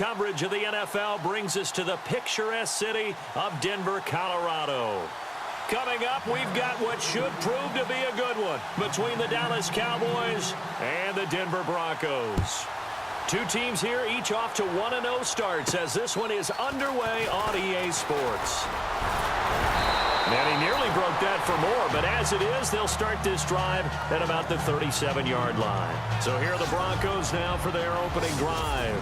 coverage of the NFL brings us to the picturesque city of Denver, Colorado. Coming up, we've got what should prove to be a good one between the Dallas Cowboys and the Denver Broncos. Two teams here, each off to 1-0 starts as this one is underway on EA Sports. And he nearly broke that for more, but as it is, they'll start this drive at about the 37-yard line. So here are the Broncos now for their opening drive.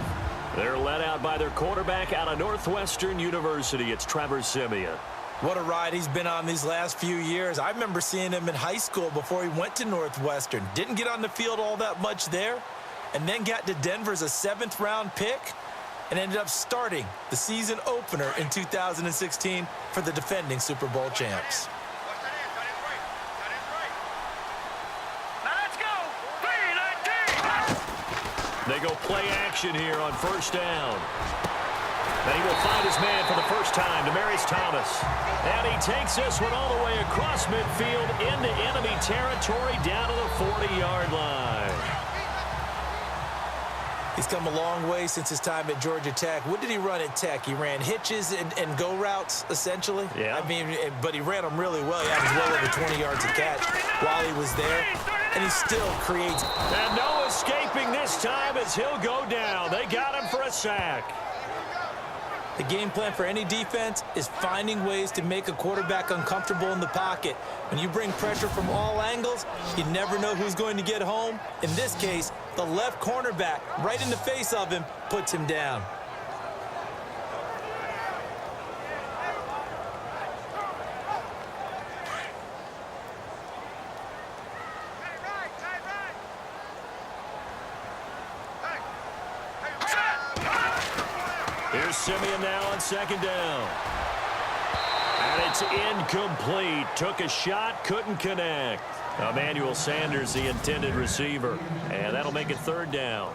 They're led out by their quarterback out of Northwestern University. It's Trevor Siemian. What a ride he's been on these last few years. I remember seeing him in high school before he went to Northwestern. Didn't get on the field all that much there, and then got to Denver as a 7th-round pick, and ended up starting the season opener in 2016 for the defending Super Bowl champs. They go play action here on first down. And he will find his man for the first time, Demaryius Thomas. And he takes this one all the way across midfield into enemy territory down to the 40-yard line. He's come a long way since his time at Georgia Tech. What did he run at Tech? He ran hitches and go routes, essentially. Yeah. I mean, but he ran them really well. He averaged well over 20 yards a catch while he was there. And he still creates. And no escaping this time as he'll go down. They got him for a sack. The game plan for any defense is finding ways to make a quarterback uncomfortable in the pocket. When you bring pressure from all angles, you never know who's going to get home. In this case, the left cornerback, right in the face of him, puts him down. Here's Siemian now on second down. And it's incomplete. Took a shot, couldn't connect. Emmanuel Sanders, the intended receiver. And that'll make it third down.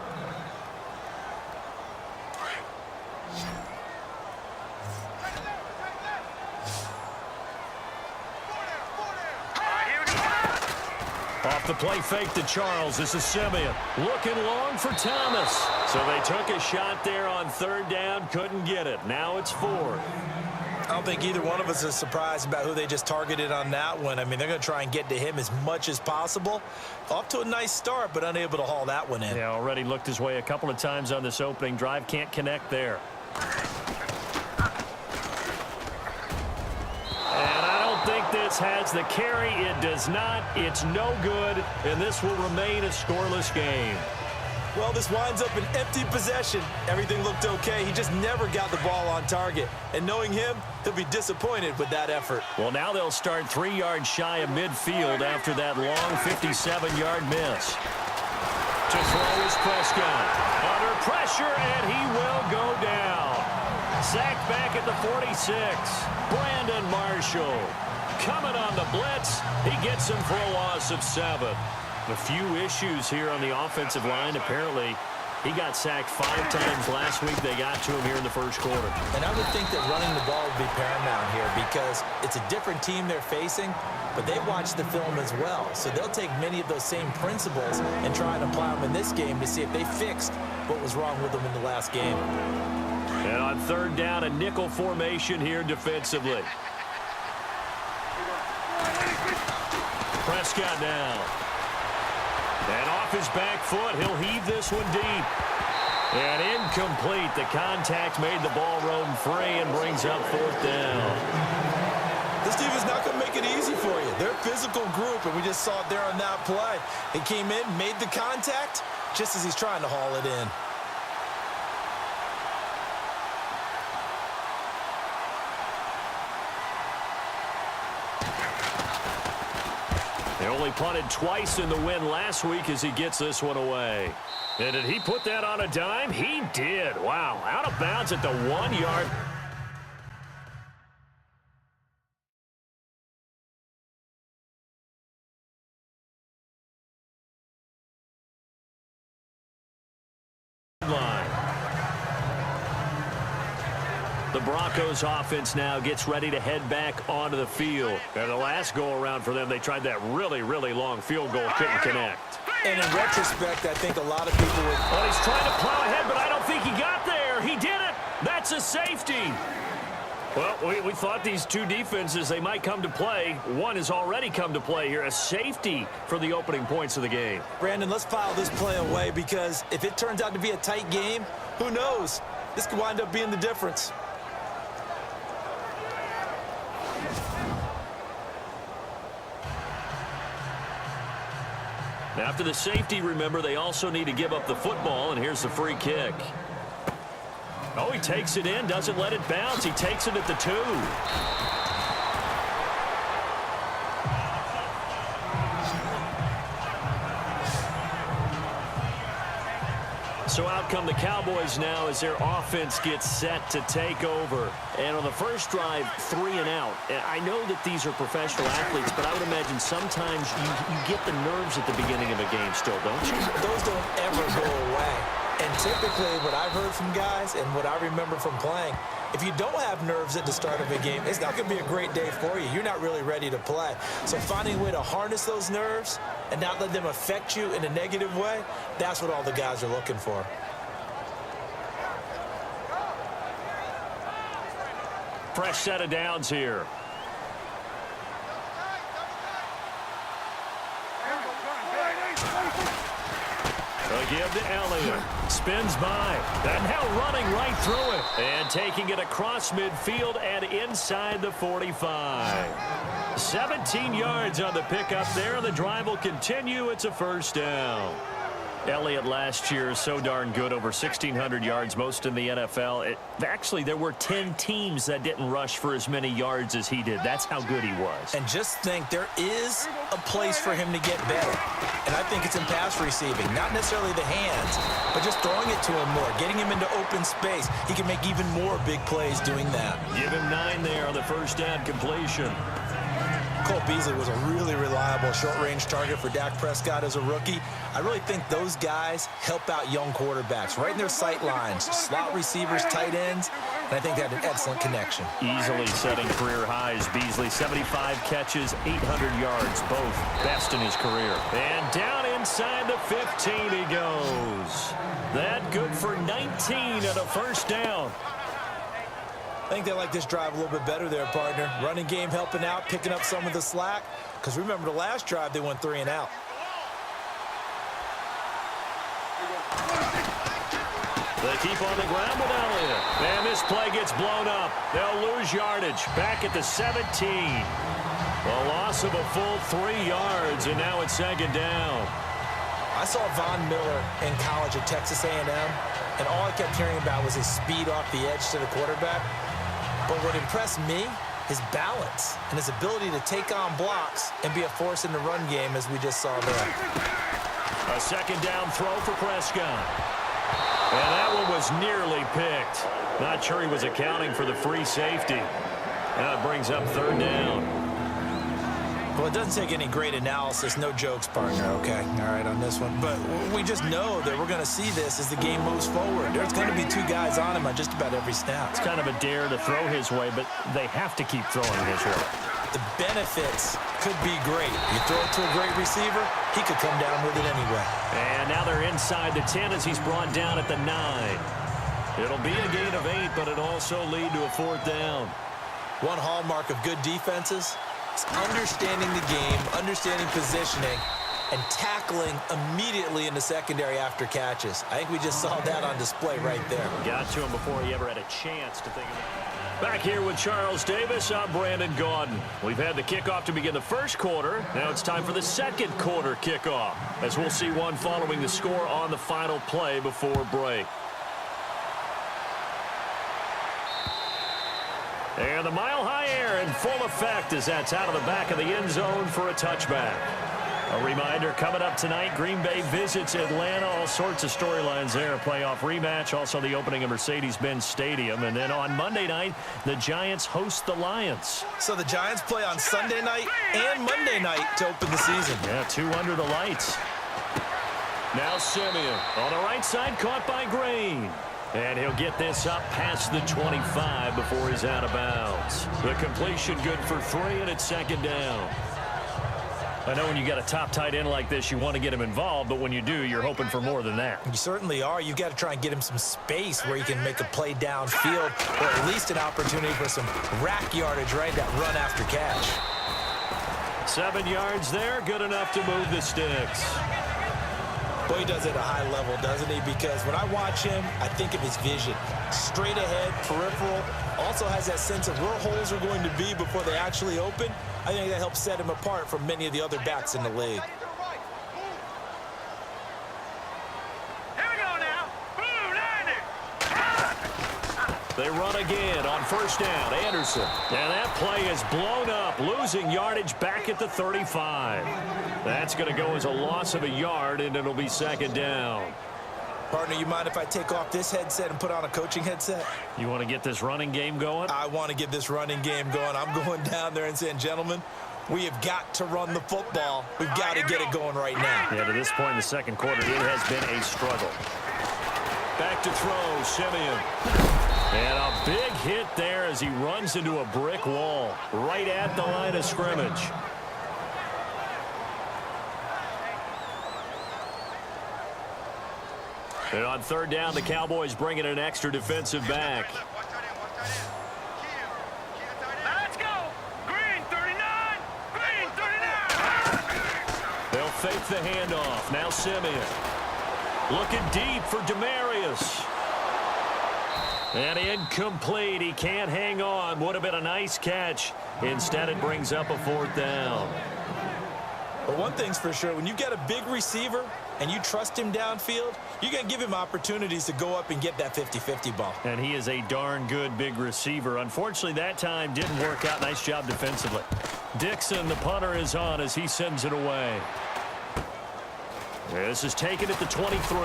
Off the play fake to Charles. This is Siemian. Looking long for Thomas. So they took a shot there on third down. Couldn't get it. Now it's fourth. I don't think either one of us is surprised about who they just targeted on that one. I mean, they're going to try and get to him as much as possible. Off to a nice start, but unable to haul that one in. Yeah, already looked his way a couple of times on this opening drive. Can't connect there. This has the carry. It does not. It's no good, and this will remain a scoreless game. Well, this winds up an empty possession. Everything looked okay. He just never got the ball on target. And knowing him, he'll be disappointed with that effort. Well, now they'll start 3 yards shy of midfield after that long 57-yard miss. To throw is Prescott. Under pressure, and he will go down. Sacked back at the 46. Brandon Marshall. Coming on the blitz, he gets him for a loss of 7. A few issues here on the offensive line. Apparently, he got sacked 5 times last week. They got to him here in the first quarter. And I would think that running the ball would be paramount here because it's a different team they're facing, but they watch the film as well. So they'll take many of those same principles and try and apply them in this game to see if they fixed what was wrong with them in the last game. And on third down, a nickel formation here defensively. Prescott now. And off his back foot, he'll heave this one deep. And incomplete. The contact made the ball roam free and brings up fourth down. This team is not going to make it easy for you. They're a physical group, and we just saw it there on that play. He came in, made the contact, just as he's trying to haul it in. They only punted twice in the win last week as he gets this one away. And did he put that on a dime? He did. Wow. Out of bounds at the 1-yard. Line. The Broncos offense now gets ready to head back onto the field. And the last go-around for them, they tried that really, really long field goal, couldn't connect. And in retrospect, I think a lot of people would... Well, he's trying to plow ahead, but I don't think he got there. He It's a safety. Well, we thought these two defenses, they might come to play. One has already come to play here. A safety for the opening points of the game. Brandon, let's file this play away because if it turns out to be a tight game, who knows? This could wind up being the difference. After the safety, remember, they also need to give up the football, and here's the free kick. Oh, he takes it in, doesn't let it bounce. He takes it at the 2. So out come the Cowboys now as their offense gets set to take over. And on the first drive, 3 and out. And I know that these are professional athletes, but I would imagine sometimes you get the nerves at the beginning of a game still, don't you? Those don't ever go away. And typically what I've heard from guys and what I remember from playing, if you don't have nerves at the start of a game, it's not going to be a great day for you. You're not really ready to play. So finding a way to harness those nerves and not let them affect you in a negative way, that's what all the guys are looking for. Fresh set of downs here. They'll give to Elliott. Spins by. And now running right through it. And taking it across midfield and inside the 45. 17 yards on the pickup there. The drive will continue. It's a first down. Elliott last year so darn good, over 1,600 yards, most in the NFL. Actually, there were 10 teams that didn't rush for as many yards as he did. That's how good he was. And just think, there is a place for him to get better. And I think it's in pass receiving. Not necessarily the hands, but just throwing it to him more, getting him into open space. He can make even more big plays doing that. Give him 9 there on the first down completion. Cole Beasley was a really reliable short-range target for Dak Prescott as a rookie. I really think those guys help out young quarterbacks right in their sight lines, slot receivers, tight ends, and I think they had an excellent connection. Easily setting career highs. Beasley, 75 catches, 800 yards, both best in his career. And down inside the 15 he goes. That good for 19 and a first down. I think they like this drive a little bit better there, partner. Running game helping out, picking up some of the slack. Because remember, the last drive, they went 3 and out. They keep on the ground with Elliott. And this play gets blown up. They'll lose yardage. Back at the 17. A loss of a full 3 yards, and now it's second down. I saw Von Miller in college at Texas A&M, and all I kept hearing about was his speed off the edge to the quarterback. But what impressed me, his balance and his ability to take on blocks and be a force in the run game, as we just saw there. A second down throw for Prescott. And that one was nearly picked. Not sure he was accounting for the free safety. Now it brings up third down. Well, it doesn't take any great analysis, no jokes, partner, okay? All right, on this one. But we just know that we're going to see this as the game moves forward. There's going to be 2 guys on him on just about every snap. It's kind of a dare to throw his way, but they have to keep throwing his way. The benefits could be great. You throw it to a great receiver, he could come down with it anyway. And now they're inside the 10 as he's brought down at the 9. It'll be a gain of 8, but it'll also lead to a fourth down. One hallmark of good defenses, it's understanding the game, understanding positioning, and tackling immediately in the secondary after catches. I think we just saw that on display right there. Got to him before he ever had a chance to think of it. Back here with Charles Davis, I'm Brandon Gaudin. We've had the kickoff to begin the first quarter. Now it's time for the second quarter kickoff, as we'll see one following the score on the final play before break. And the mile-high air in full effect as that's out of the back of the end zone for a touchback. A reminder, coming up tonight, Green Bay visits Atlanta. All sorts of storylines there. A playoff rematch, also the opening of Mercedes-Benz Stadium. And then on Monday night, the Giants host the Lions. So the Giants play on Sunday night and Monday night to open the season. Yeah, 2 under the lights. Now Simeon on the right side, caught by Green. And he'll get this up past the 25 before he's out of bounds. The completion good for 3, and it's second down. I know when you got a top tight end like this, you want to get him involved, but when you do, you're hoping for more than that. You certainly are. You've got to try and get him some space where he can make a play downfield, or at least an opportunity for some rack yardage, right? That run after catch. 7 yards there, good enough to move the sticks. Boy, he does it at a high level, doesn't he? Because when I watch him, I think of his vision. Straight ahead, peripheral, also has that sense of where holes are going to be before they actually open. I think that helps set him apart from many of the other backs in the league. They run again on first down. Anderson. And that play is blown up, losing yardage back at the 35. That's going to go as a loss of a yard, and it'll be second down. Partner, you mind if I take off this headset and put on a coaching headset? You want to get this running game going? I want to get this running game going. I'm going down there and saying, gentlemen, we have got to run the football. We've got to get it going right now. Yeah, to this point in the second quarter, it has been a struggle. Back to throw, Simeon. And a big hit there as he runs into a brick wall right at the line of scrimmage. And on third down, the Cowboys bring in an extra defensive back. Let's go! Green 39! Green 39! They'll fake the handoff. Now Simeon. Looking deep for Demarius. And incomplete. He can't hang on. Would have been a nice catch. Instead, it brings up a fourth down. But one thing's for sure, when you've got a big receiver and you trust him downfield, you're going to give him opportunities to go up and get that 50-50 ball. And he is a darn good big receiver. Unfortunately, that time didn't work out. Nice job defensively. Dixon, the punter, is on as he sends it away. This is taken at the 23.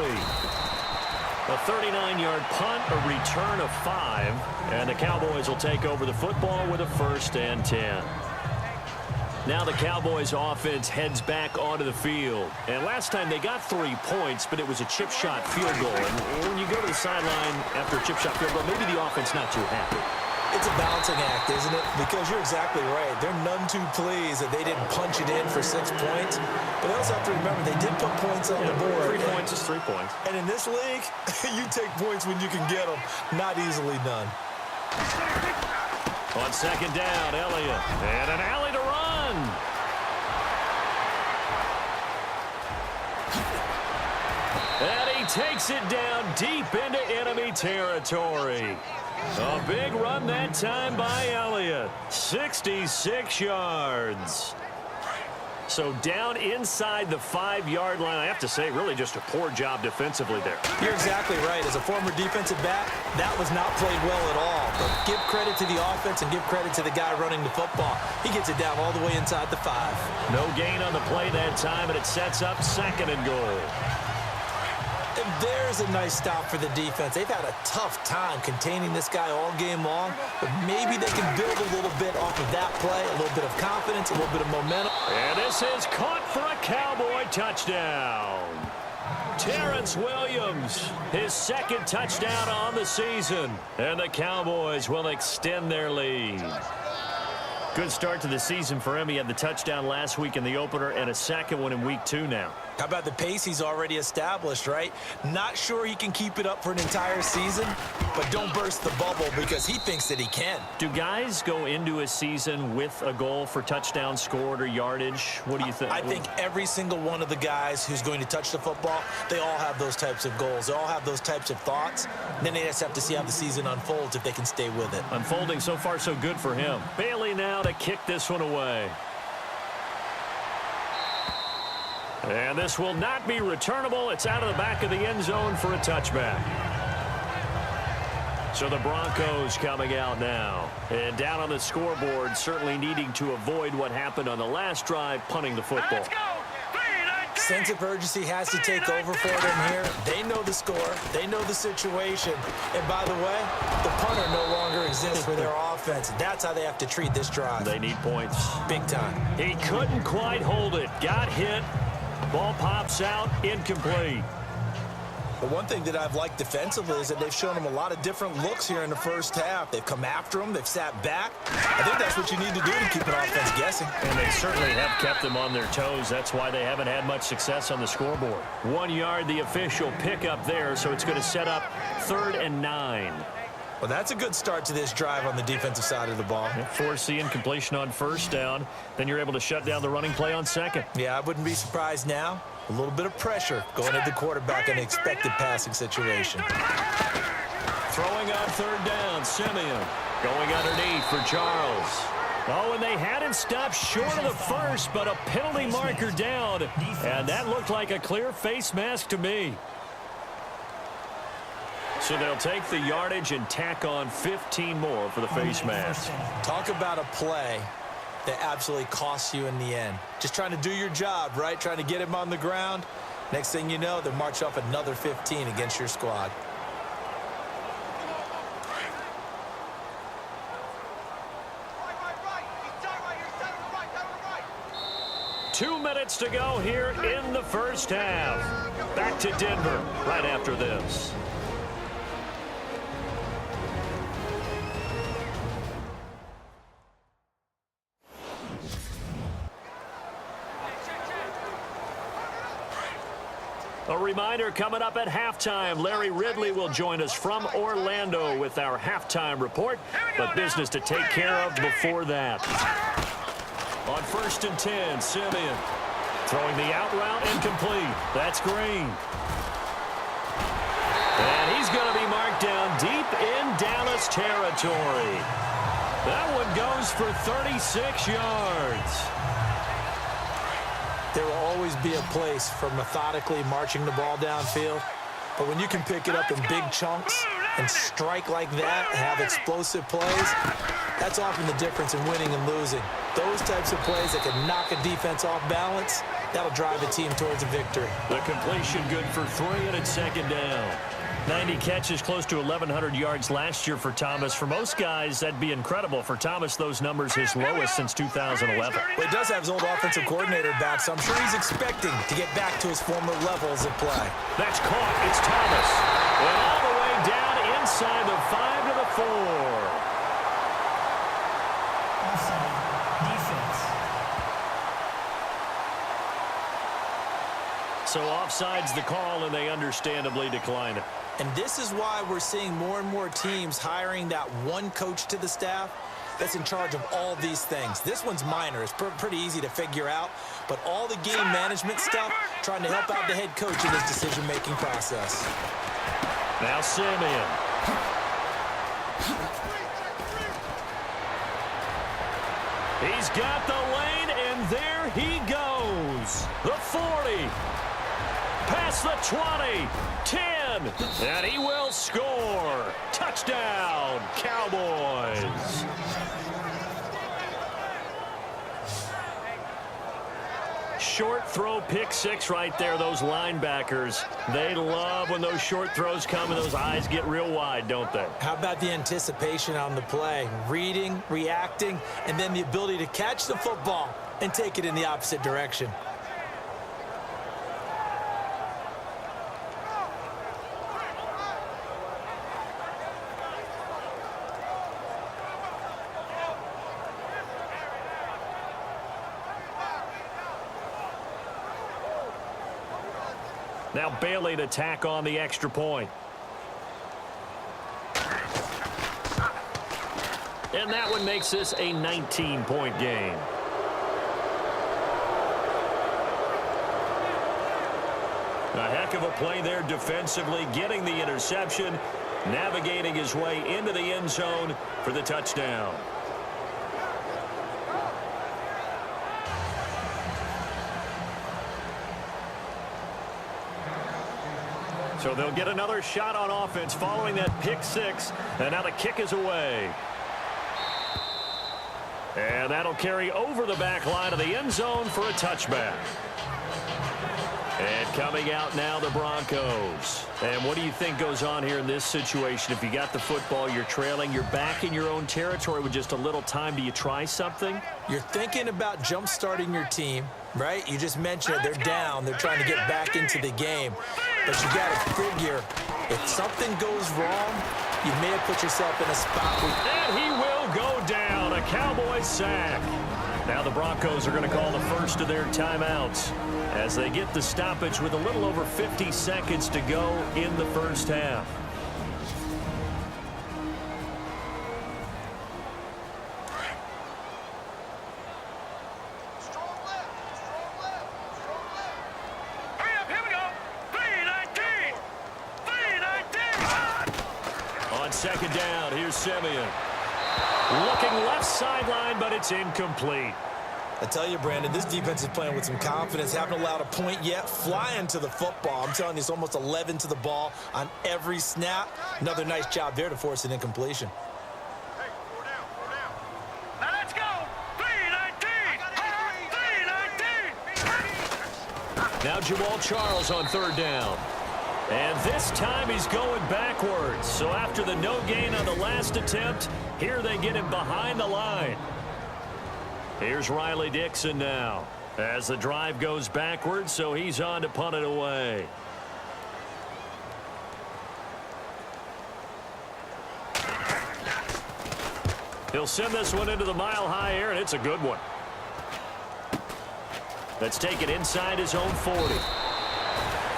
A 39-yard punt, a return of 5, and the Cowboys will take over the football with a 1st and 10. Now the Cowboys offense heads back onto the field. And last time they got 3 points, but it was a chip shot field goal. And when you go to the sideline after a chip shot field goal, maybe the offense not too happy. It's a balancing act, isn't it? Because you're exactly right. They're none too pleased that they didn't punch it in for 6 points. But they also have to remember they did put points on the board. 3 points is 3 points. And in this league, you take points when you can get them. Not easily done. On second down, Elliott. And an alley to run. And he takes it down deep into enemy territory. A big run that time by Elliott. 66 yards. So down inside the 5-yard line. I have to say, really just a poor job defensively there. You're exactly right. As a former defensive back, that was not played well at all. But give credit to the offense and give credit to the guy running the football. He gets it down all the way inside the 5. No gain on the play that time, and it sets up 2nd and goal. And there's a nice stop for the defense. They've had a tough time containing this guy all game long, but maybe they can build a little bit off of that play, a little bit of confidence, a little bit of momentum. And this is caught for a Cowboy touchdown. Terrence Williams, his 2nd touchdown on the season, and the Cowboys will extend their lead. Good start to the season for him. He had the touchdown last week in the opener and a 2nd one in week 2 now. How about the pace he's already established, right? Not sure he can keep it up for an entire season, but don't burst the bubble because he thinks that he can. Do guys go into a season with a goal for touchdown scored or yardage? What do you think? I think every single one of the guys who's going to touch the football, they all have those types of goals. They all have those types of thoughts. Then they just have to see how the season unfolds if they can stay with it. Unfolding so far so good for him. Bailey now to kick this one away. And this will not be returnable. It's out of the back of the end zone for a touchback. So the Broncos coming out now. And down on the scoreboard, certainly needing to avoid what happened on the last drive, punting the football. Let's go! Sense of urgency has to take over for them here. They know the score. They know the situation. And by the way, the punter no longer exists for their offense. That's how they have to treat this drive. They need points. Big time. He couldn't quite hold it. Got hit. Ball pops out. Incomplete. But one thing that I've liked defensively is that they've shown them a lot of different looks here in the first half. They've come after them. They've sat back. I think that's what you need to do to keep an offense guessing. And they certainly have kept them on their toes. That's why they haven't had much success on the scoreboard. 1 yard, the official pickup there, so it's going to set up 3rd and 9. Well, that's a good start to this drive on the defensive side of the ball. Forcing completion on 1st down. Then you're able to shut down the running play on 2nd. Yeah, I wouldn't be surprised now. A little bit of pressure going at the quarterback in an expected passing situation. Throwing on 3rd down, Simeon. Going underneath for Charles. Oh, and they had him stopped short of the first, but a penalty marker down. And that looked like a clear face mask to me. So they'll take the yardage and tack on 15 more for the face mask. Talk about a play that absolutely costs you in the end. Just trying to do your job, right? Trying to get him on the ground. Next thing you know, they'll march off another 15 against your squad. Right. 2 minutes to go here in the first half. Back to Denver right after this. A reminder coming up at halftime. Larry Ridley will join us from Orlando with our halftime report. But business to take care of before that. On 1st and 10, Simeon throwing the out route incomplete. That's Green. And he's going to be marked down deep in Dallas territory. That one goes for 36 yards. There will always be a place for methodically marching the ball downfield. But when you can pick it up in big chunks and strike like that, have explosive plays, that's often the difference in winning and losing. Those types of plays that can knock a defense off balance, that'll drive a team towards a victory. The completion good for 3, and it's 2nd down. 90 catches, close to 1,100 yards last year for Thomas. For most guys, that'd be incredible. For Thomas, those numbers his lowest since 2011. Well, he does have his old offensive coordinator back, so I'm sure he's expecting to get back to his former levels of play. That's caught. It's Thomas. And all the way down inside the 5 to the 4. Offside, defense. So offside's the call, and they understandably decline it. And this is why we're seeing more and more teams hiring that one coach to the staff that's in charge of all these things. This one's minor. It's pretty easy to figure out. But all the game management stuff, trying to help out the head coach in his decision-making process. Now Simeon. He's got the lane, and there he goes. The 40. Past the 20. 10. And he will score. Touchdown, Cowboys. Short throw, pick 6 right there. Those linebackers, they love when those short throws come and those eyes get real wide, don't they? How about the anticipation on the play? Reading, reacting, and then the ability to catch the football and take it in the opposite direction. Now Bailey to tack on the extra point. And that one makes this a 19-point game. A heck of a play there defensively, getting the interception, navigating his way into the end zone for the touchdown. So they'll get another shot on offense following that pick 6. And now the kick is away. And that'll carry over the back line of the end zone for a touchback. And coming out now, the Broncos. And what do you think goes on here in this situation? If you got the football, you're trailing, you're back in your own territory with just a little time. Do you try something? You're thinking about jump-starting your team, right? You just mentioned it. They're down. They're trying to get back into the game. But you got to figure, if something goes wrong, you may have put yourself in a spot where... And he will go down. A Cowboys sack. Now the Broncos are going to call the first of their timeouts as they get the stoppage with a little over 50 seconds to go in the first half. Hurry up, here we go. 3-19. 3-19. On second down, here's Simeon. Looking left sideline, but it's incomplete. I tell you, Brandon, this defense is playing with some confidence. Haven't allowed a point yet. Flying to the football. I'm telling you, it's almost 11 to the ball on every snap. Another nice job there to force an incompletion. Hey, 4 down, 4 down. Now let's go. 3-19. 3-19. Now Jamal Charles on third down. And this time he's going backwards. So after the no gain on the last attempt, here they get him behind the line. Here's Riley Dixon now as the drive goes backwards, so he's on to punt it away. He'll send this one into the mile-high air, and it's a good one. Let's take it inside his own 40.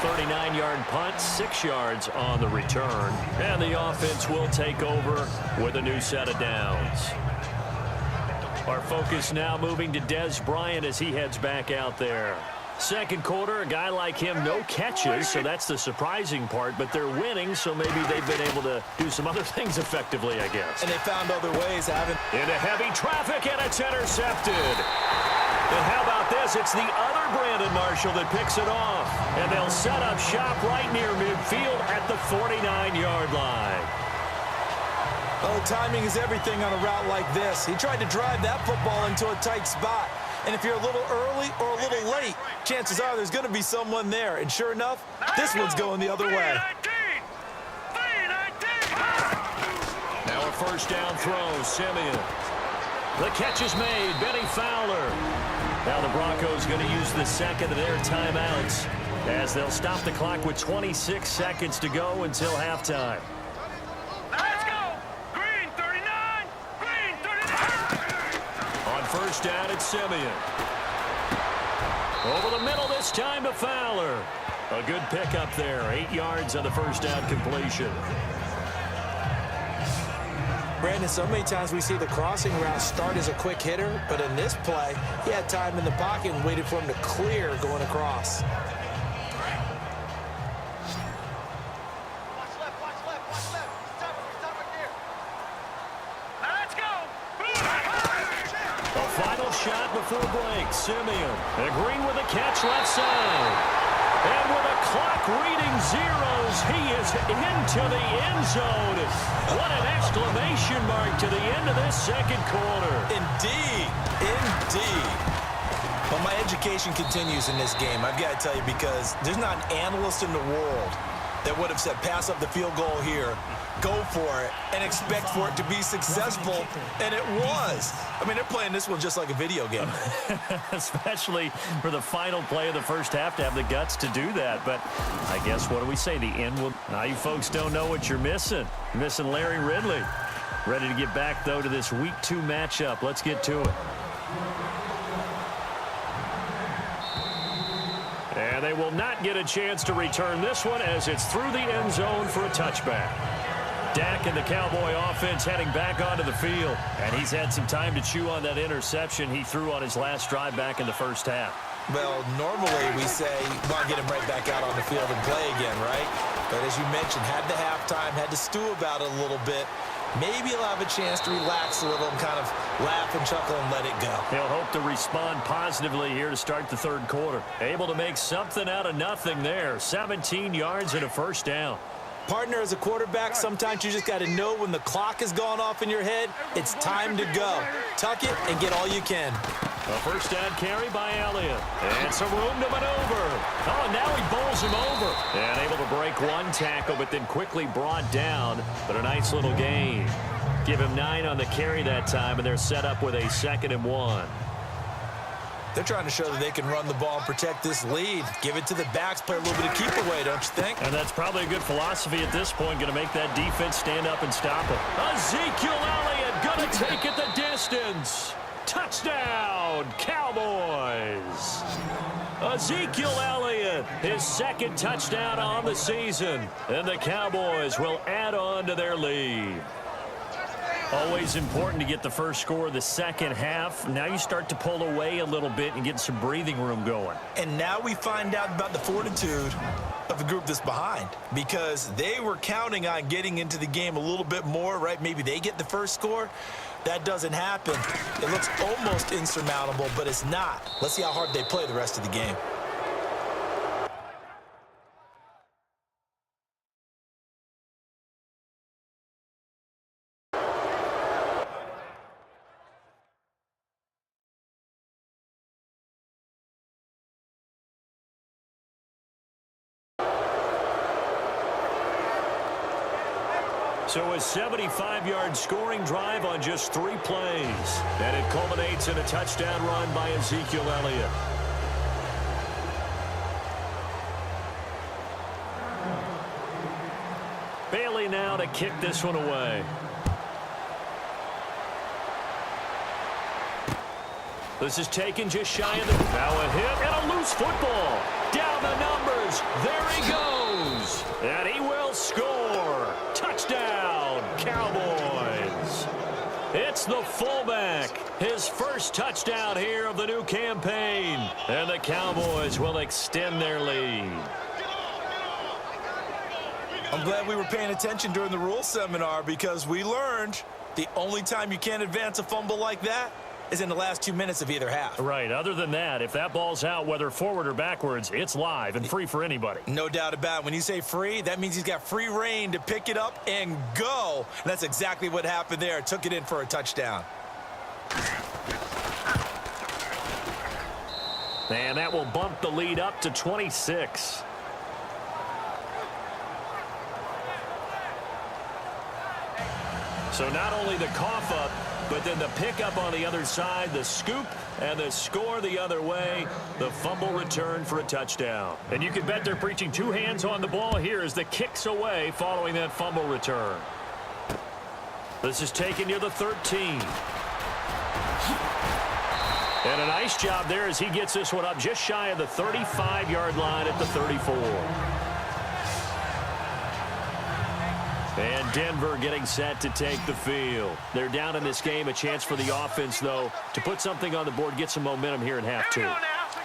39-yard punt, 6 yards on the return. And the offense will take over with a new set of downs. Our focus now moving to Dez Bryant as he heads back out there. Second quarter, a guy like him, no catches, so that's the surprising part. But they're winning, so maybe they've been able to do some other things effectively, I guess. And they found other ways, haven't... Into heavy traffic, and it's intercepted. And how about this? It's the other Brandon Marshall that picks it off. And they'll set up shop right near midfield at the 49-yard line. Oh, timing is everything on a route like this. He tried to drive that football into a tight spot. And if you're a little early or a little late, chances are there's going to be someone there. And sure enough, this one's going the other way. 3-19. Now a first down throw, Simeon. The catch is made, Benny Fowler. Now the Broncos going to use the second of their timeouts as they'll stop the clock with 26 seconds to go until halftime. Let's go. Green 39. Green 39. On first down, it's Simeon. Over the middle this time to Fowler. A good pickup there, 8 yards on the first down completion. Brandon, so many times we see the crossing route start as a quick hitter, but in this play, he had time in the pocket and waited for him to clear going across. Watch left, watch left, watch left. Stop it there. Now let's go. A final shot before break, Simeon. And Green with a catch left side. And with a clock reading zeros, he is into the end zone. What an exclamation mark to the end of this second quarter. Indeed. Indeed. Well, my education continues in this game, I've got to tell you, because there's not an analyst in the world that would have said pass up the field goal here, go for it, and expect for it to be successful, and it was. I mean, they're playing this one just like a video game. Especially for the final play of the first half to have the guts to do that. But I guess, what do we say? The end will... Now you folks don't know what you're missing. You're missing Larry Ridley. Ready to get back, though, to this Week 2 matchup. Let's get to it. And they will not get a chance to return this one as it's through the end zone for a touchback. Dak and the Cowboy offense heading back onto the field. And he's had some time to chew on that interception he threw on his last drive back in the first half. Well, normally we say, well, get him right back out on the field and play again, right? But as you mentioned, had the halftime, had to stew about it a little bit. Maybe he'll have a chance to relax a little and kind of laugh and chuckle and let it go. He'll hope to respond positively here to start the third quarter. Able to make something out of nothing there. 17 yards and a first down. Partner, as a quarterback, sometimes you just got to know when the clock has gone off in your head, it's time to go. Tuck it and get all you can. A first down carry by Elliott. And some room to maneuver. Oh, now he bowls him over. And able to break one tackle, but then quickly brought down. But a nice little gain. Give him 9 on the carry that time, and they're set up with a 2nd and 1. They're trying to show that they can run the ball and protect this lead. Give it to the backs, play a little bit of keep away, don't you think? And that's probably a good philosophy at this point, going to make that defense stand up and stop it. Ezekiel Elliott going to take it the distance. Touchdown, Cowboys. Ezekiel Elliott, his 2nd touchdown on the season. And the Cowboys will add on to their lead. Always important to get the first score of the second half. Now you start to pull away a little bit and get some breathing room going. And now we find out about the fortitude of the group that's behind, because they were counting on getting into the game a little bit more, right? Maybe they get the first score. That doesn't happen. It looks almost insurmountable, but it's not. Let's see how hard they play the rest of the game. So a 75-yard scoring drive on just 3 plays. And it culminates in a touchdown run by Ezekiel Elliott. Bailey now to kick this one away. This is taken just shy of the... Now a hit and a loose football. Down the numbers. There he goes. And he will score. Touchdown, Cowboys. It's the fullback. His first touchdown here of the new campaign. And the Cowboys will extend their lead. I'm glad we were paying attention during the rules seminar, because we learned the only time you can't advance a fumble like that is in the last 2 minutes of either half. Right. Other than that, if that ball's out, whether forward or backwards, it's live and free for anybody. No doubt about it. When you say free, that means he's got free reign to pick it up and go. And that's exactly what happened there. Took it in for a touchdown. And that will bump the lead up to 26. So not only the cough up, but then the pickup on the other side, the scoop, and the score the other way, the fumble return for a touchdown. And you can bet they're preaching 2 hands on the ball here as the kicks away following that fumble return. This is taken near the 13. And a nice job there as he gets this one up just shy of the 35-yard line at the 34. And Denver getting set to take the field. They're down in this game. A chance for the offense, though, to put something on the board, get some momentum here in half 2.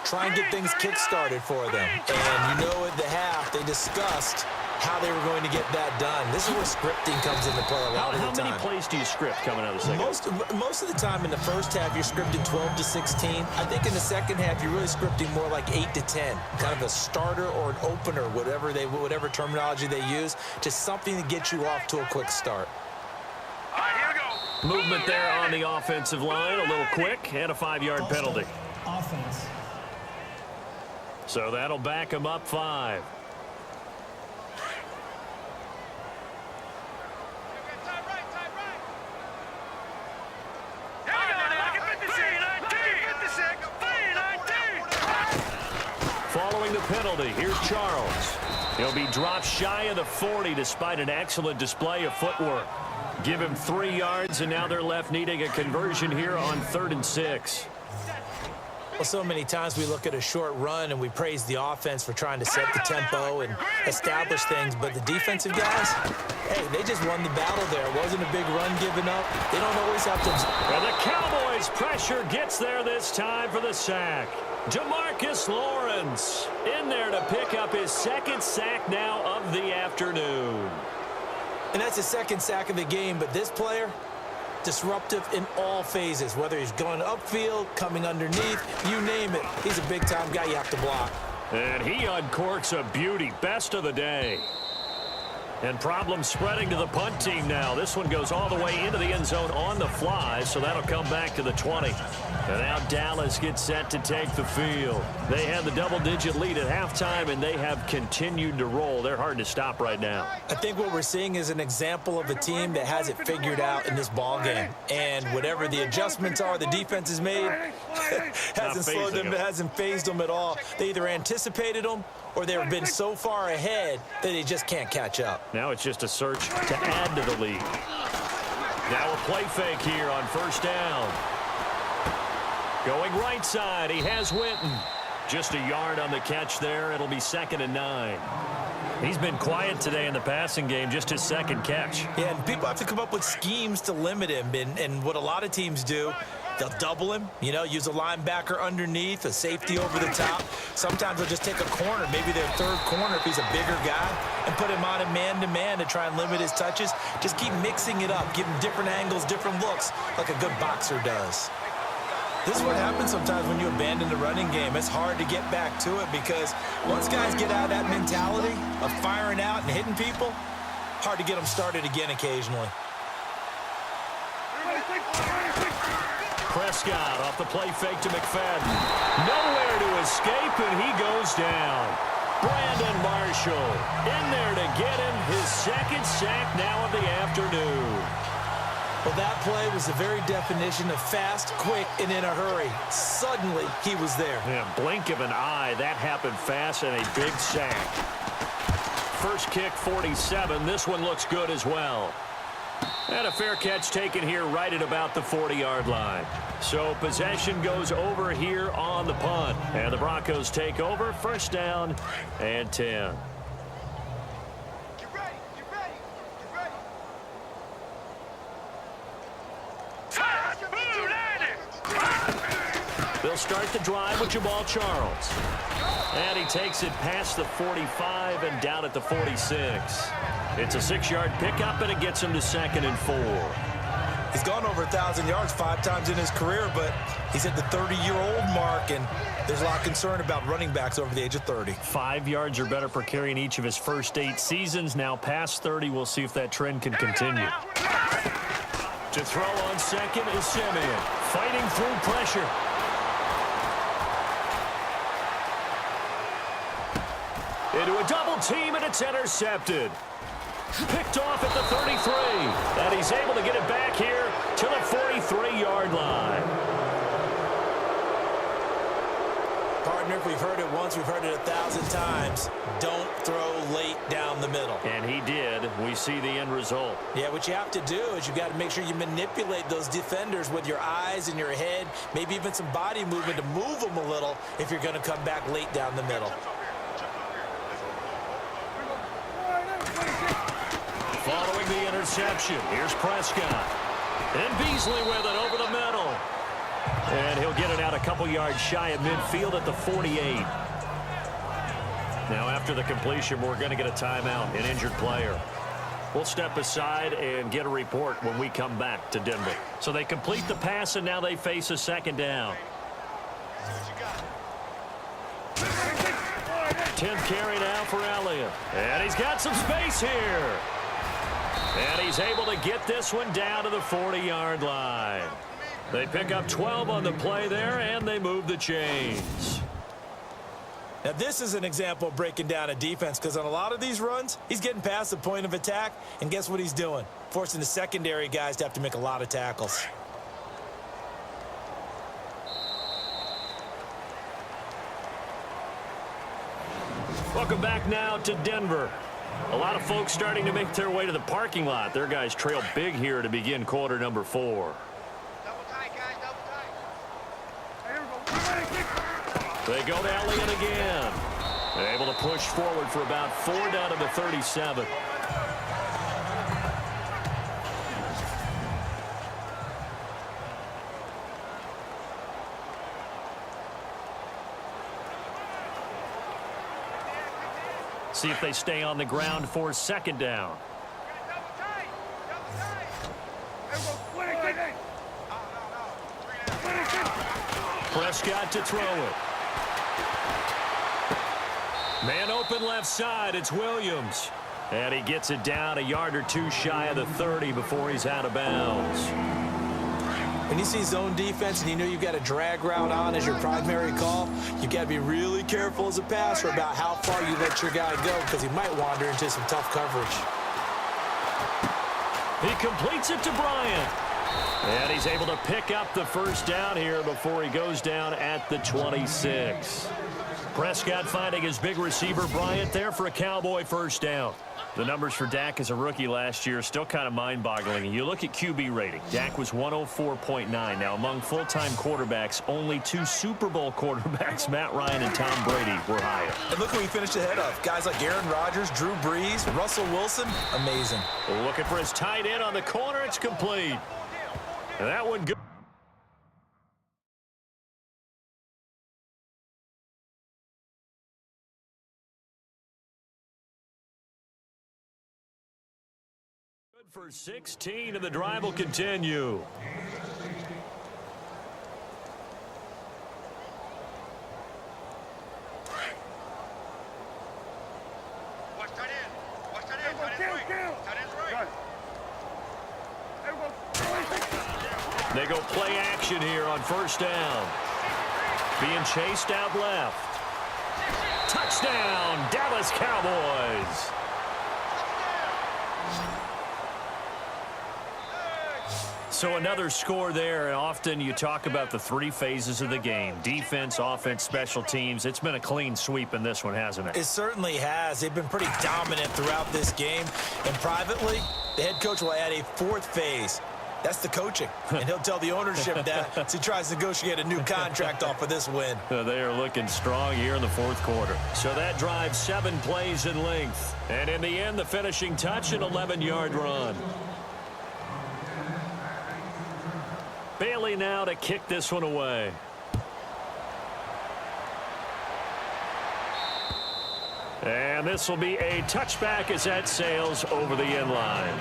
Try and get things kick-started for them. And you know, at the half, they discussed how they were going to get that done. This is where scripting comes into play a lot of the time. How many plays do you script coming out of the second? Most of the time in the first half, you're scripting 12 to 16. I think in the second half, you're really scripting more like 8 to 10. Kind of a starter or an opener, whatever terminology they use. Just something to get you off to a quick start. All right, here we go. Movement there on the offensive line, a little quick, and a 5-yard penalty. Offense. So that'll back him up 5. Following the penalty, here's Charles. He'll be dropped shy of the 40 despite an excellent display of footwork. Give him 3 yards, and now they're left needing a conversion here on 3rd and 6. Well, so many times we look at a short run and we praise the offense for trying to set the tempo and establish things, but the defensive guys, hey, they just won the battle there. It wasn't a big run given up. They don't always have to... And the Cowboys' pressure gets there this time for the sack. Demarcus Lawrence in there to pick up his 2nd sack now of the afternoon. And that's his 2nd sack of the game, but this player, disruptive in all phases, whether he's going upfield, coming underneath, you name it. He's a big-time guy you have to block. And he uncorks a beauty. Best of the day. And problems spreading to the punt team now. This one goes all the way into the end zone on the fly, so that'll come back to the 20. And now Dallas gets set to take the field. They had the double-digit lead at halftime, and they have continued to roll. They're hard to stop right now. I think what we're seeing is an example of a team that has it figured out in this ball game. And whatever the adjustments are the defense has made hasn't slowed them, hasn't phased them at all. They either anticipated them or they've been so far ahead that they just can't catch up. Now it's just a search to add to the lead. Now a play fake here on first down. Going right side, he has Witten. Just a yard on the catch there. It'll be 2nd and 9. He's been quiet today in the passing game, just his second catch. Yeah, and people have to come up with schemes to limit him. And what a lot of teams do, they'll double him, use a linebacker underneath, a safety over the top. Sometimes they'll just take a corner, maybe their third corner if he's a bigger guy, and put him on a man-to-man to try and limit his touches. Just keep mixing it up, give him different angles, different looks, like a good boxer does. This is what happens sometimes when you abandon the running game. It's hard to get back to it because once guys get out of that mentality of firing out and hitting people, hard to get them started again occasionally. Prescott off the play fake to McFadden. Nowhere to escape, and he goes down. Brandon Marshall in there to get him his second sack now of the afternoon. Well, that play was the very definition of fast, quick, and in a hurry. Suddenly, he was there. Yeah, blink of an eye. That happened fast and a big sack. First kick, 47. This one looks good as well. And a fair catch taken here right at about the 40-yard line. So possession goes over here on the punt. And the Broncos take over. First down and 10. They'll start the drive with Jamal Charles. And he takes it past the 45 and down at the 46. It's a 6-yard pickup, and it gets him to 2nd and 4. He's gone over 1,000 yards 5 times in his career, but he's at the 30-year-old mark, and there's a lot of concern about running backs over the age of 30. 5 yards or better per carry in each of his first 8 seasons. Now past 30, we'll see if that trend can continue. To throw on second is Simeon, fighting through pressure. Into a double team, and it's intercepted. Picked off at the 33. And he's able to get it back here to the 43-yard line. Partner, if we've heard it once, we've heard it 1,000 times. Don't throw late down the middle. And he did. We see the end result. Yeah, what you have to do is you got to make sure you manipulate those defenders with your eyes and your head, maybe even some body movement to move them a little if you're going to come back late down the middle. Following the interception, here's Prescott. And Beasley with it over the middle. And he'll get it out a couple yards shy of midfield at the 48. Now after the completion, we're going to get a timeout, an injured player. We'll step aside and get a report when we come back to Denver. So they complete the pass, and now they face a 2nd down. 10th carry now for Elliott. And he's got some space here. And he's able to get this one down to the 40-yard line. They pick up 12 on the play there, and they move the chains. Now, this is an example of breaking down a defense because on a lot of these runs, he's getting past the point of attack, and guess what he's doing? Forcing the secondary guys to have to make a lot of tackles. Welcome back now to Denver. A lot of folks starting to make their way to the parking lot. Their guys trail big here to begin quarter number 4. Double tight, guys, double tight. They go to Elliott again. They're able to push forward for about 4 down to the 37. See if they stay on the ground for 2nd down. Double tight, Prescott to throw it. Man open left side. It's Williams. And he gets it down a yard or two shy of the 30 before he's out of bounds. When you see zone defense and you know you've got a drag route on as your primary call, you've got to be really careful as a passer about how far you let your guy go because he might wander into some tough coverage. He completes it to Bryant. And he's able to pick up the first down here before he goes down at the 26. Prescott finding his big receiver Bryant there for a Cowboy first down. The numbers for Dak as a rookie last year still kind of mind-boggling. And you look at QB rating. Dak was 104.9. Now, among full-time quarterbacks, only 2 Super Bowl quarterbacks, Matt Ryan and Tom Brady, were higher. And look who he finished ahead of. Guys like Aaron Rodgers, Drew Brees, Russell Wilson. Amazing. Looking for his tight end on the corner. It's complete. And that one good. For 16, and the drive will continue. Watch tight end. Watch tight end. Tight end's right. Tight end's right. They go play action here on first down. Being chased out left. Touchdown, Dallas Cowboys. So another score there, and often you talk about the 3 phases of the game. Defense, offense, special teams. It's been a clean sweep in this one, hasn't it? It certainly has. They've been pretty dominant throughout this game. And privately, the head coach will add a 4th phase. That's the coaching. And he'll tell the ownership that as he tries to negotiate a new contract off of this win. They are looking strong here in the 4th quarter. So that drives 7 plays in length. And in the end, the finishing touch, an 11-yard run. Bailey now to kick this one away. And this will be a touchback as that sails over the end line.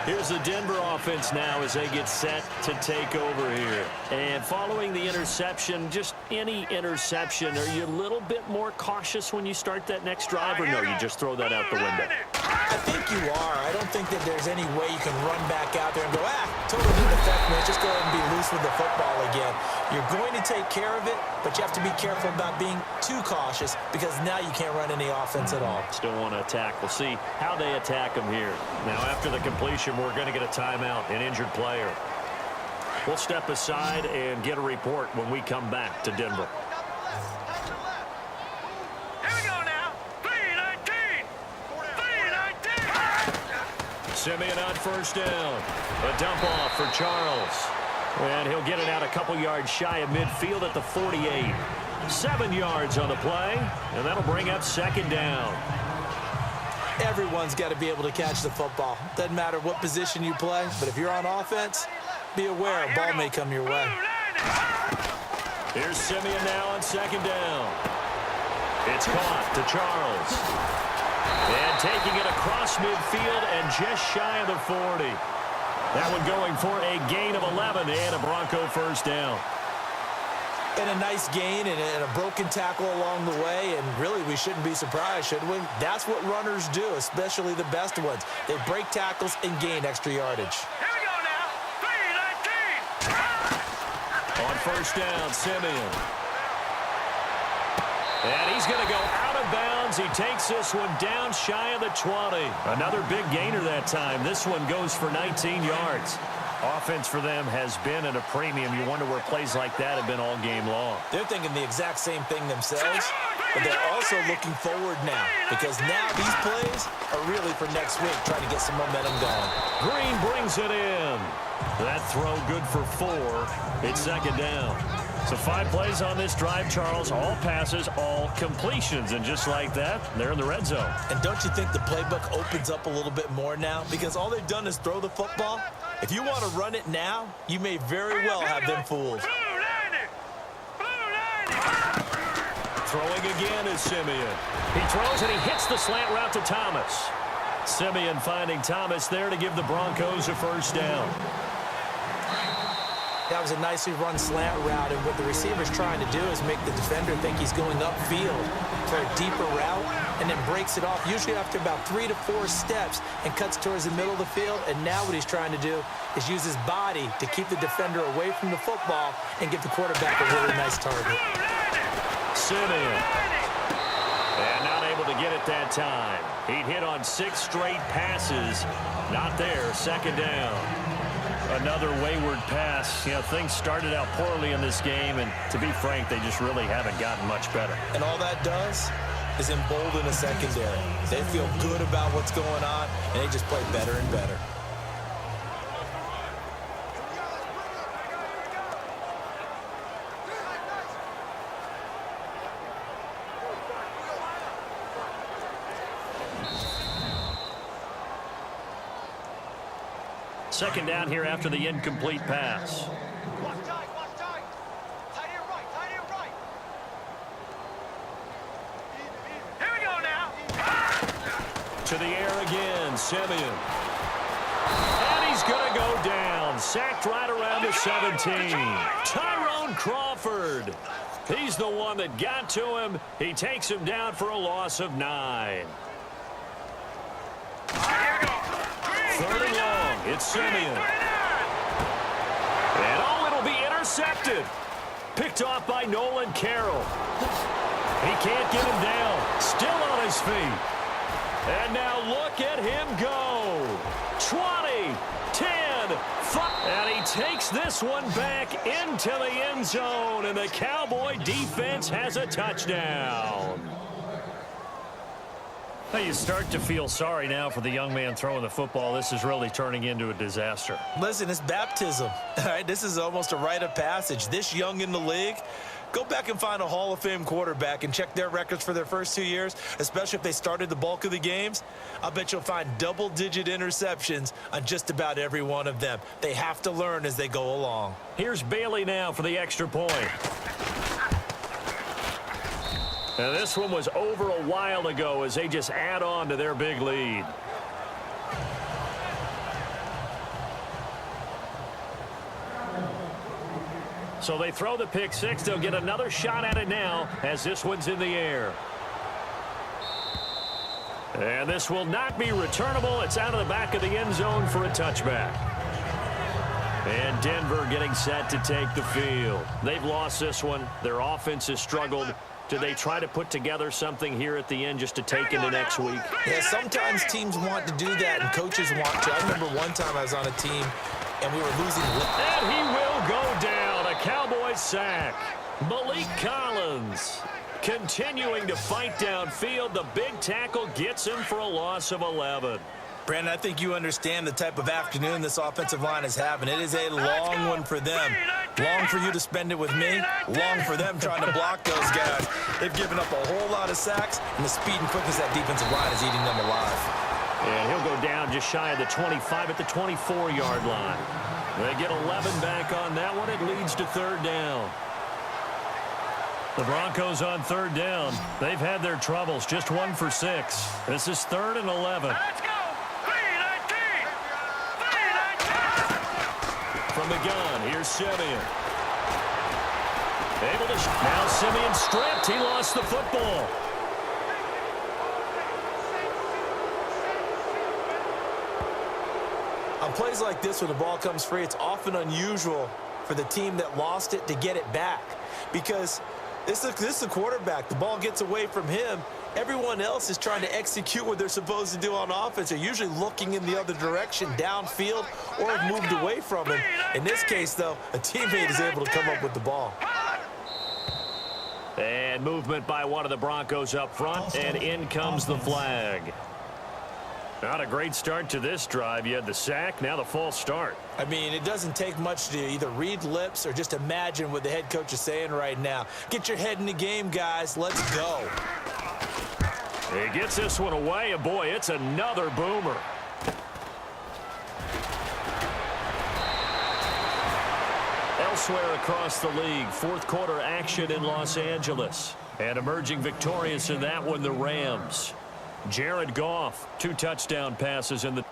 Here's the Denver offense now as they get set to take over here. And following the interception, just any interception, are you a little bit more cautious when you start that next drive, or no, you just throw that out the window? I think you are. I don't think that there's any way you can run back out there and go, totally didn't affect me. Let's just go ahead and be loose with the football again. You're going to take care of it, but you have to be careful about being too cautious because now you can't run any offense at all. Still want to attack. We'll see how they attack them here. Now, after the completion, we're going to get a timeout, an injured player. We'll step aside and get a report when we come back to Denver. Here we go now. 3-19. 3-19. Simeon on first down. A dump off for Charles. And he'll get it out a couple yards shy of midfield at the 48. 7 yards on the play, and that'll bring up second down. Everyone's got to be able to catch the football. Doesn't matter what position you play, but if you're on offense, be aware a ball may come your way. Here's Simeon now on second down. It's caught to Charles. And taking it across midfield and just shy of the 40. That one going for a gain of 11 and a Bronco first down. And a nice gain and a broken tackle along the way, and really we shouldn't be surprised, should we? That's what runners do, especially the best ones. They break tackles and gain extra yardage. Here we go now. 3-19. On first down, Simeon. And he's going to go out of bounds. He takes this one down shy of the 20. Another big gainer that time. This one goes for 19 yards. Offense for them has been at a premium. You wonder where plays like that have been all game long. They're thinking the exact same thing themselves, but they're also looking forward now because now these plays are really for next week, trying to get some momentum going. Green brings it in. That throw good for 4. It's second down. So 5 plays on this drive, Charles. All passes, all completions. And just like that, they're in the red zone. And don't you think the playbook opens up a little bit more now? Because all they've done is throw the football. If you want to run it now, you may very well have them fooled. Throwing again is Simeon. He throws and he hits the slant route to Thomas. Simeon finding Thomas there to give the Broncos a first down. That was a nicely run slant route, and what the receiver's trying to do is make the defender think he's going upfield for a deeper route, and then breaks it off, usually after about 3 to 4 steps, and cuts towards the middle of the field. And now what he's trying to do is use his body to keep the defender away from the football and give the quarterback a really nice target. Simeon. And not able to get it that time. He'd hit on 6 straight passes. Not there, second down. Another wayward pass. You know, things started out poorly in this game, and to be frank, they just really haven't gotten much better. And all that does is embolden a secondary. They feel good about what's going on, and they just play better and better. Second down here after the incomplete pass. Watch tight, watch tight. Tight end right, tight end right. Here we go now. To the air again, Simeon. And he's going to go down. Sacked right around the 17. Tyrone Crawford. He's the one that got to him. He takes him down for a loss of 9. Third and long. It's Simeon. And oh, it'll be intercepted. Picked off by Nolan Carroll. He can't get him down. Still on his feet. And now look at him go. 20, 10, 5. And he takes this one back into the end zone. And the Cowboy defense has a touchdown. Now you start to feel sorry now for the young man throwing the football. This is really turning into a disaster. Listen, it's baptism. All right, this is almost a rite of passage. This young in the league, go back and find a Hall of Fame quarterback and check their records for their first 2 years, especially if they started the bulk of the games. I'll bet you'll find double-digit interceptions on just about every one of them. They have to learn as they go along. Here's Bailey now for the extra point. Now this one was over a while ago as they just add on to their big lead. So they throw the pick six. They'll get another shot at it now as this one's in the air. And this will not be returnable. It's out of the back of the end zone for a touchback. And Denver getting set to take the field. They've lost this one. Their offense has struggled. Do they try to put together something here at the end just to take into next week? Yeah, sometimes teams want to do that and coaches want to. I remember one time I was on a team and we were losing. And he will go down. A Cowboys sack. Malik Collins continuing to fight downfield. The big tackle gets him for a loss of 11. Brandon, I think you understand the type of afternoon this offensive line is having. It is a long one for them. Long for you to spend it with me. Long for them trying to block those guys. They've given up a whole lot of sacks, and the speed and quickness of that defensive line is eating them alive. And he'll go down just shy of the 25 at the 24-yard line. They get 11 back on that one. It leads to third down. The Broncos on third down. They've had their troubles. Just 1 for 6. This is 3rd and 11. Let's go. From the gun, here's Simeon. Able to now Simeon stripped. He lost the football. On plays like this when the ball comes free, it's often unusual for the team that lost it to get it back. Because this is the quarterback. The ball gets away from him. Everyone else is trying to execute what they're supposed to do on offense. They're usually looking in the other direction, downfield, or have moved away from him. In this case, though, a teammate is able to come up with the ball. And movement by one of the Broncos up front, and in comes the flag. Not a great start to this drive. You had the sack, now the false start. I mean, it doesn't take much to either read lips or just imagine what the head coach is saying right now. Get your head in the game, guys. Let's go. He gets this one away, and boy, it's another boomer. Elsewhere across the league, fourth quarter action in Los Angeles. And emerging victorious in that one, the Rams. Jared Goff, 2 touchdown passes in the